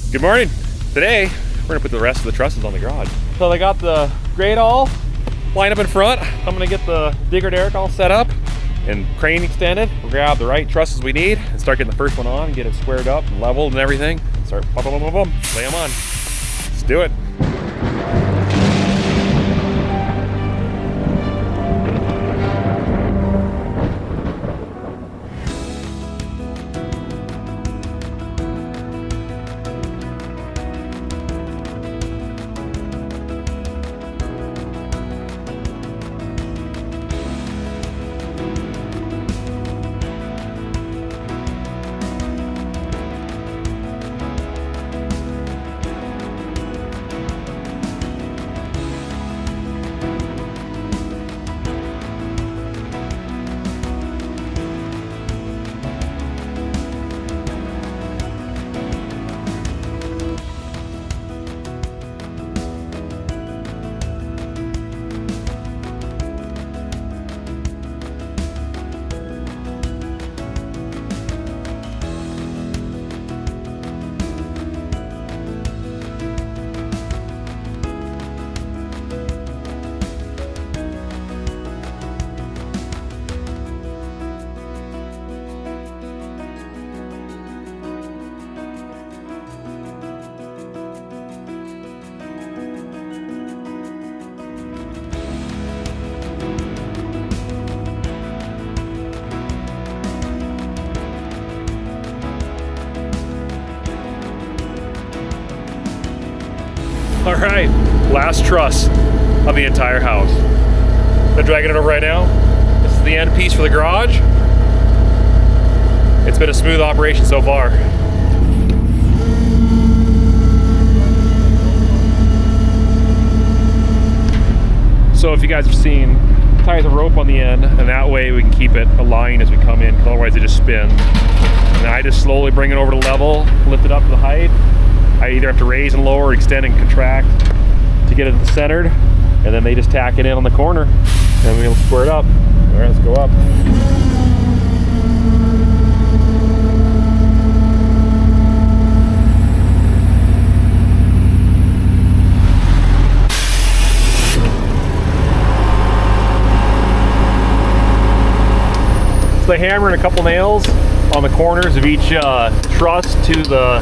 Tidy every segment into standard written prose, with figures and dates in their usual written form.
Good morning. Today, we're gonna put the rest of the trusses on the garage. So they got the grate all lined up in front. I'm gonna get the digger derrick all set up and crane extended. We'll grab the right trusses we need and start getting the first one on and get it squared up and leveled and everything. Start boom, boom, boom, boom, lay them on. Let's do it. All right, last truss of the entire house. They're dragging it over right now. This is the end piece for the garage. It's been a smooth operation so far. So if you guys have seen, tie the rope on the end, and that way we can keep it aligned as we come in, because otherwise it just spins. And I just slowly bring it over to level, lift it up to the height. I either have to raise and lower, extend and contract to get it centered, and then they just tack it in on the corner, and we'll square it up. All right, let's go up. So they hammer in a couple nails on the corners of each truss to the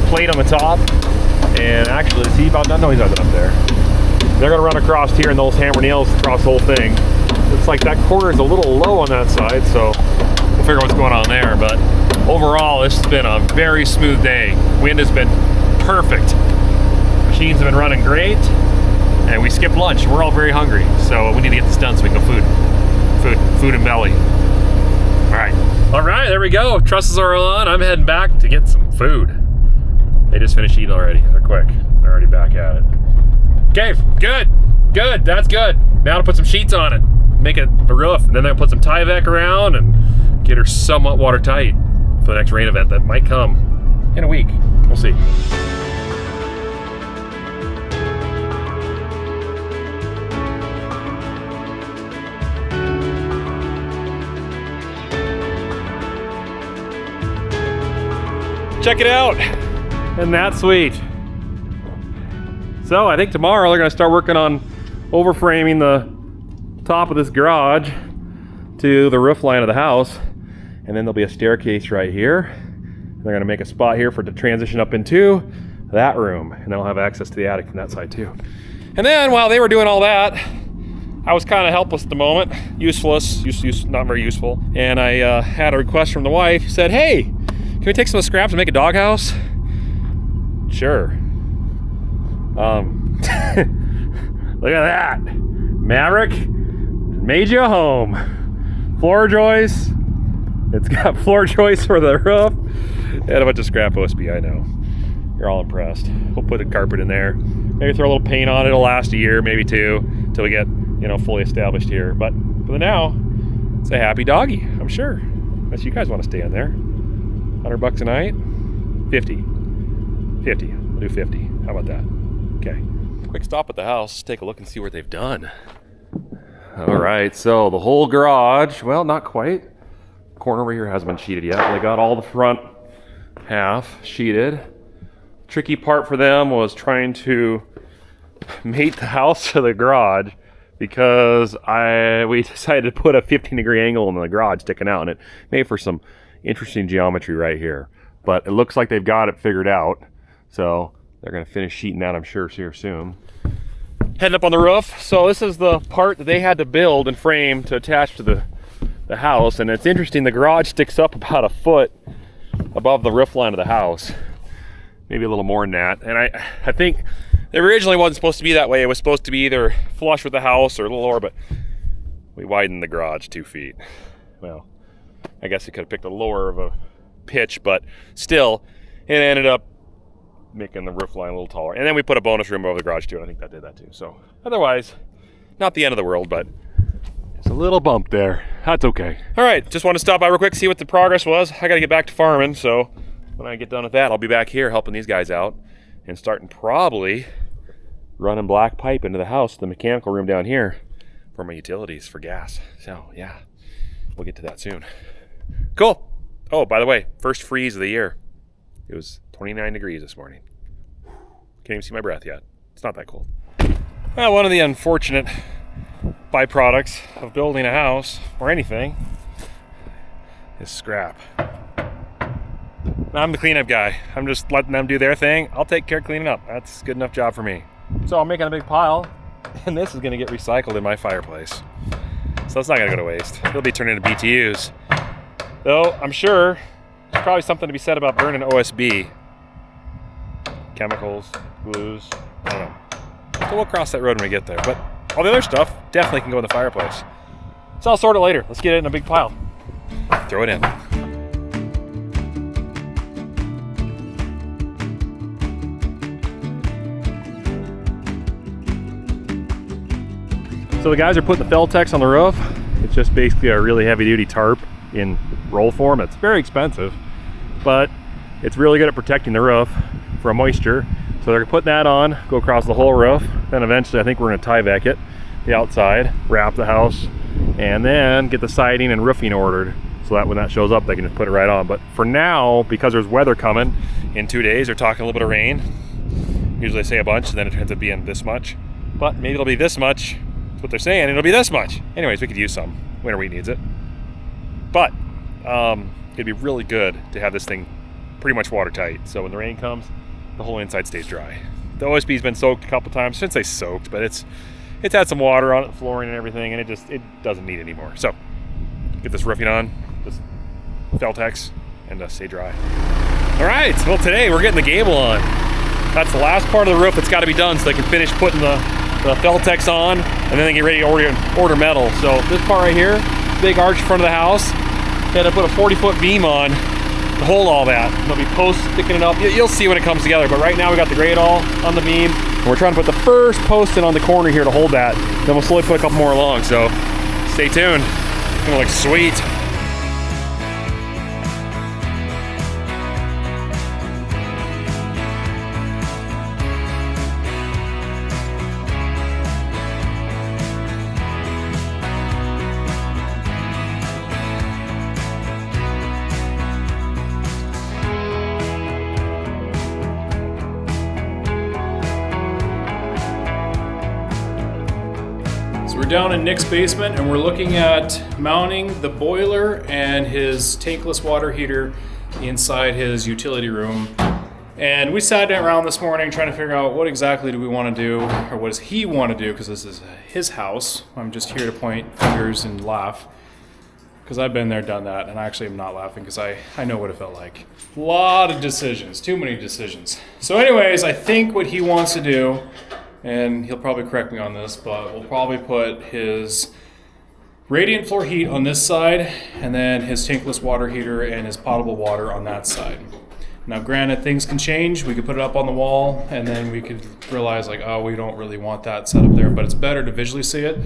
plate on the top, and actually, see about done? No, he's not done up there. They're gonna run across here and those hammer nails across the whole thing. Looks like that corner is a little low on that side, so we'll figure out what's going on there. But overall, this has been a very smooth day. Wind has been perfect. Machines have been running great, and we skipped lunch. We're all very hungry, so we need to get this done so we can go food and belly. All right, there we go. Trusses are on. I'm heading back to get some food. They just finished eating already. They're quick. They're already back at it. Okay, good. That's good. Now to put some sheets on it, make it the roof, and then they'll put some Tyvek around and get her somewhat watertight for the next rain event that might come in a week. We'll see. Check it out, isn't that sweet? So I think tomorrow they're gonna start working on overframing the top of this garage to the roof line of the house, and then there'll be a staircase right here. They're gonna make a spot here for it to transition up into that room, and then I'll have access to the attic from that side too. And then while they were doing all that, I was kind of helpless at the moment, useless, not very useful, and I had a request from the wife. She said, "Hey, can we take some of the scraps and make a doghouse?" Sure. Look at that. Maverick made you a home. Floor joists. It's got floor joists for the roof. And a bunch of scrap OSB, I know. You're all impressed. We'll put a carpet in there. Maybe throw a little paint on it. It'll last a year, maybe two, until we get, fully established here. But for the now, it's a happy doggy, I'm sure. Unless you guys want to stay in there. $100 a night? 50. We'll do 50. How about that? Okay. Quick stop at the house. Take a look and see what they've done. All right, so the whole garage, well, not quite. Corner over here hasn't been sheeted yet. They got all the front half sheeted. tricky part for them was trying to mate the house to the garage, because we decided to put a 15-degree angle in the garage sticking out, and it made for some interesting geometry right here. But it looks like they've got it figured out, so they're going to finish sheeting that, I'm sure, here soon. Heading up on the roof. So this is the part that they had to build and frame to attach to the house, and it's interesting, the garage sticks up about a foot above the roof line of the house, maybe a little more than that. And I think it originally wasn't supposed to be that way. It was supposed to be either flush with the house or a little lower, but we widened the garage 2 feet. Well, I guess it could have picked a lower of a pitch, but still, it ended up making the roof line a little taller. And then we put a bonus room over the garage too, and I think that did that too. So otherwise, not the end of the world, but it's a little bump there. That's okay. All right, just want to stop by real quick, see what the progress was. I got to get back to farming, so when I get done with that, I'll be back here helping these guys out and starting probably running black pipe into the house, the mechanical room down here, for my utilities for gas. So yeah, we'll get to that soon. Cool. Oh, by the way, first freeze of the year. It was 29 degrees this morning. Can't even see my breath yet. It's not that cold. Well, one of the unfortunate byproducts of building a house or anything is scrap. I'm the cleanup guy. I'm just letting them do their thing. I'll take care of cleaning up. That's a good enough job for me. So I'm making a big pile, and this is going to get recycled in my fireplace. So it's not going to go to waste. It'll be turned into BTUs. Though I'm sure there's probably something to be said about burning OSB. Chemicals, glues, I don't know. So we'll cross that road when we get there. But all the other stuff definitely can go in the fireplace. So I'll sort it later. Let's get it in a big pile. Throw it in. So the guys are putting the Feltex on the roof. It's just basically a really heavy duty tarp in roll form. It's very expensive, but it's really good at protecting the roof from moisture. So they're putting that on, go across the whole roof. Then eventually I think we're gonna Tyvek it, the outside, wrap the house, and then get the siding and roofing ordered so that when that shows up, they can just put it right on. But for now, because there's weather coming in 2 days, they're talking a little bit of rain. Usually they say a bunch, and then it ends up being this much. But maybe it'll be this much. That's what they're saying, it'll be this much. Anyways, we could use some. Winter wheat needs it. But it'd be really good to have this thing pretty much watertight. So when the rain comes, the whole inside stays dry. The OSB's been soaked a couple times. I shouldn't say soaked, but it's had some water on it, flooring and everything, and it doesn't need anymore. So get this roofing on, this Feltex, and stay dry. All right, well today we're getting the gable on. That's the last part of the roof that's got to be done so they can finish putting the Feltex on, and then they get ready to order metal. So this part right here, big arch in front of the house, they had to put a 40-foot beam on to hold all that. There'll be posts sticking it up. You'll see when it comes together, but right now we got the grate all on the beam, and we're trying to put the first post in on the corner here to hold that. Then we'll slowly put a couple more along, so stay tuned. It's gonna look sweet. Down in Nick's basement, and we're looking at mounting the boiler and his tankless water heater inside his utility room. And we sat around this morning trying to figure out what exactly do we want to do, or what does he want to do, because this is his house. I'm just here to point fingers and laugh, because I've been there, done that, and I actually am not laughing because I know what it felt like. A lot of decisions, too many decisions. So anyways, I think what he wants to do, and he'll probably correct me on this, but we'll probably put his radiant floor heat on this side, and then his tankless water heater and his potable water on that side. Now granted, things can change. We could put it up on the wall, and then we could realize like, oh, we don't really want that set up there, but it's better to visually see it.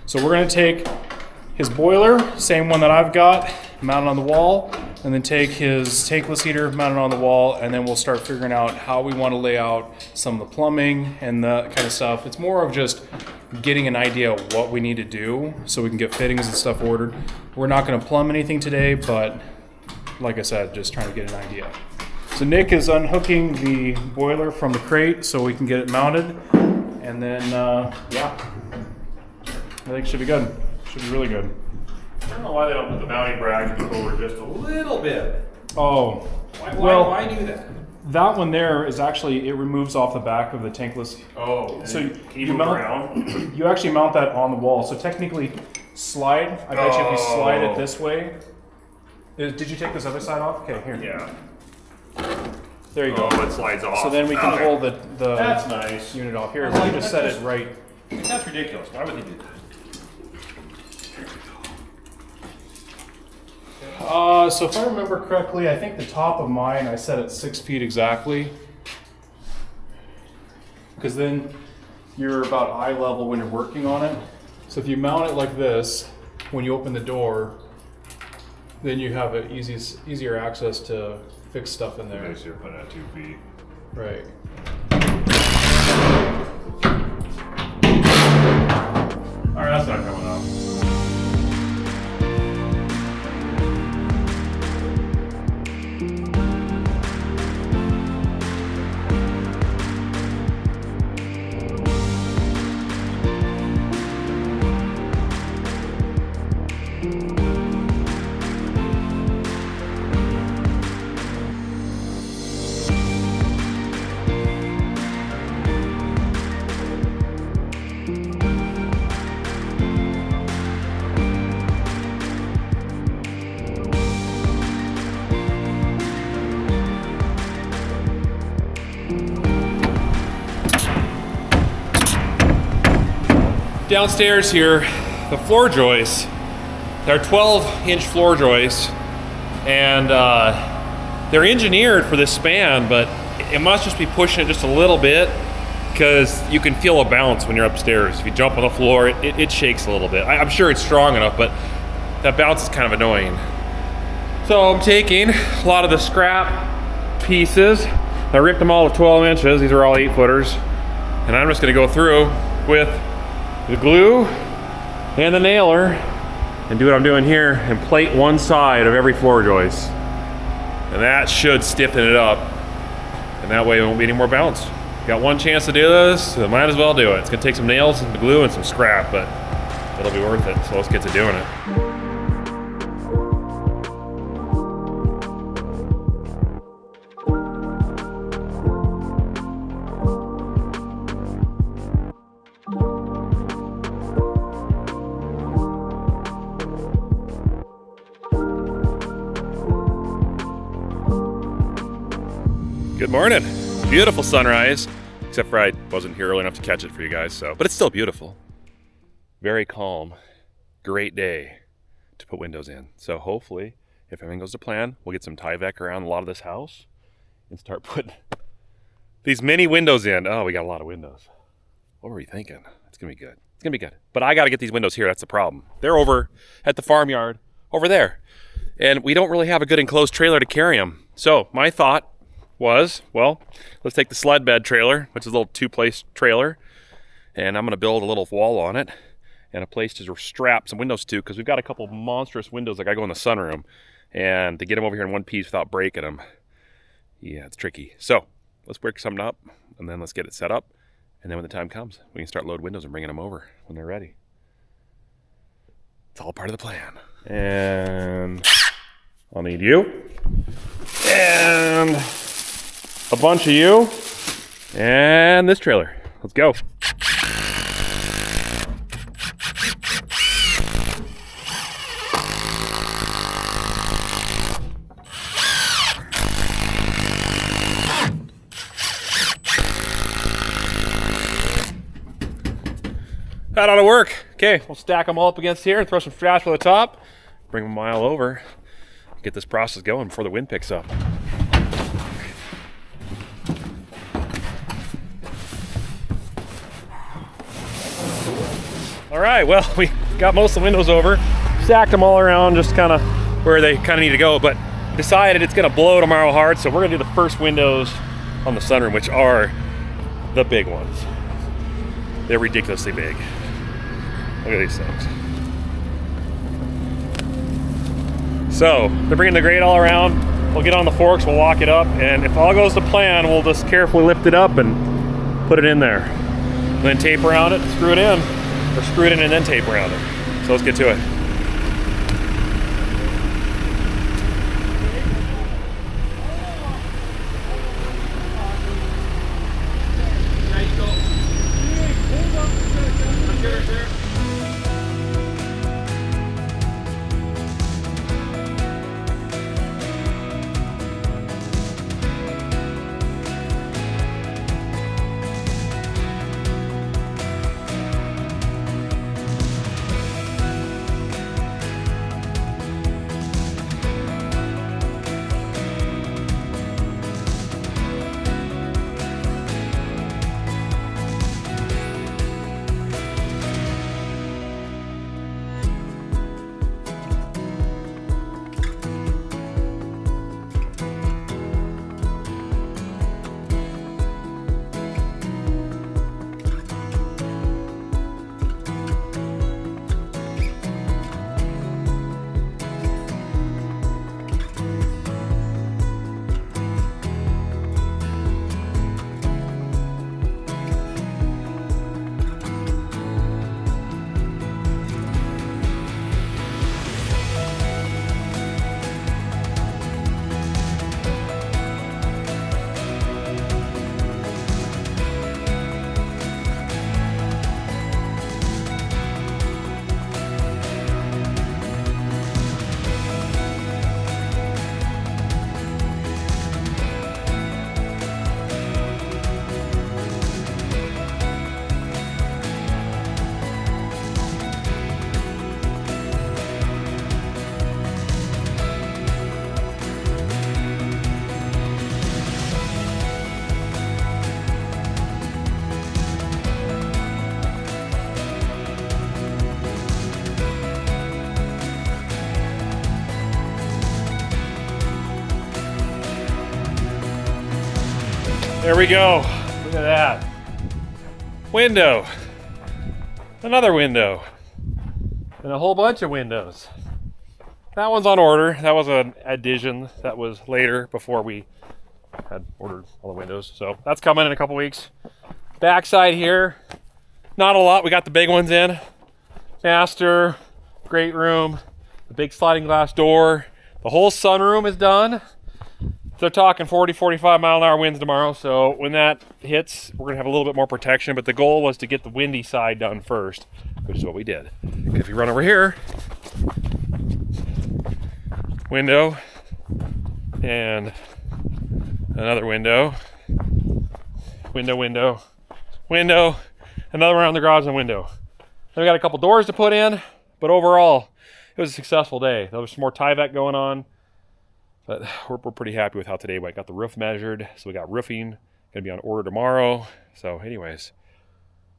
So we're gonna take his boiler, same one that I've got, mount it on the wall, and then take his tankless heater, mount it on the wall, and then we'll start figuring out how we want to lay out some of the plumbing and that kind of stuff. It's more of just getting an idea of what we need to do so we can get fittings and stuff ordered. We're not going to plumb anything today, but like I said, just trying to get an idea. So Nick is unhooking the boiler from the crate so we can get it mounted. And then, yeah, I think it should be good. Should be really good. I don't know why they don't put the mounting bracket over just a little bit. Oh, Why do that? that one there is actually, it removes off the back of the tankless. Oh, So can you move mount, around? you actually mount that on the wall. So technically, slide. I bet you if you slide it this way. Did you take this other side off? Okay, here. Yeah. There you go. Oh, it slides off. So then we can Okay. hold the That's nice. unit off here. I like We just that. set it right. That's ridiculous. Why would they do that? So if I remember correctly, I think the top of mine I set at 6 feet exactly. Because then you're about eye level when you're working on it. So if you mount it like this, when you open the door, then you have easier access to fix stuff in there. Okay, so you're putting it at 2 feet. Right. Alright, that's not coming up. Downstairs here, the floor joists, they're 12-inch floor joists, and they're engineered for this span, but it must just be pushing it just a little bit because you can feel a bounce when you're upstairs. If you jump on the floor, it shakes a little bit. I'm sure it's strong enough, but that bounce is kind of annoying. So I'm taking a lot of the scrap pieces. I ripped them all to 12 inches. These are all 8-footers. And I'm just gonna go through with the glue and the nailer and do what I'm doing here and plate one side of every floor joist. And that should stiffen it up. And that way it won't be any more bounce. Got one chance to do this, so might as well do it. It's gonna take some nails and glue and some scrap, but it'll be worth it. So let's get to doing it. Good morning. Beautiful sunrise, except for I wasn't here early enough to catch it for you guys, but it's still beautiful. Very calm. Great day to put windows in. So hopefully, if everything goes to plan, we'll get some Tyvek around a lot of this house and start putting these mini windows in. Oh, we got a lot of windows. What were we thinking? It's gonna be good. It's gonna be good. But I gotta get these windows here, that's the problem. They're over at the farmyard, over there. And we don't really have a good enclosed trailer to carry them. So my thought was, well, let's take the sled bed trailer, which is a little 2-place trailer, and I'm gonna build a little wall on it and a place to strap some windows to, because we've got a couple monstrous windows that gotta go in the sunroom, and to get them over here in one piece without breaking them, yeah, it's tricky. So let's work something up, and then let's get it set up, and then when the time comes, we can start loading windows and bringing them over when they're ready. It's all part of the plan. And I'll need you, and a bunch of you, and this trailer. Let's go. That ought to work. Okay, we'll stack them all up against here and throw some straps for the top, bring them a mile over, get this process going before the wind picks up. All right, well, we got most of the windows over, stacked them all around just kind of where they kind of need to go, but decided it's gonna blow tomorrow hard, so we're gonna do the first windows on the sunroom, which are the big ones. They're ridiculously big. Look at these things. So, they're bringing the grate all around. we'll get on the forks, we'll lock it up, and if all goes to plan, we'll just carefully lift it up and put it in there. And then tape around it, screw it in, or screw it in and then tape around it. So let's get to it. There we go. Look at that. Window. Another window. And a whole bunch of windows. That one's on order. That was an addition that was later before we had ordered all the windows. So that's coming in a couple weeks. Backside here, not a lot. We got the big ones in. Master, great room, the big sliding glass door. The whole sunroom is done. They're talking 40, 45 mile an hour winds tomorrow, so when that hits, we're gonna have a little bit more protection, but the goal was to get the windy side done first, which is what we did. If you run over here, window, and another window, window, another one on the garage and window. Then we got a couple doors to put in, but overall, it was a successful day. There was some more Tyvek going on. But we're pretty happy with how today went. Got the roof measured, so we got roofing. Gonna be on order tomorrow. So anyways,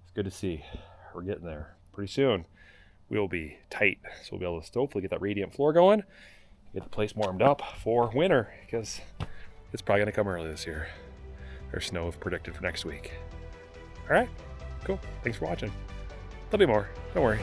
it's good to see. We're getting there. Pretty soon, we'll be tight. So we'll be able to hopefully get that radiant floor going, get the place warmed up for winter, because it's probably gonna come early this year. There's snow predicted for next week. All right, cool. Thanks for watching. There'll be more, don't worry.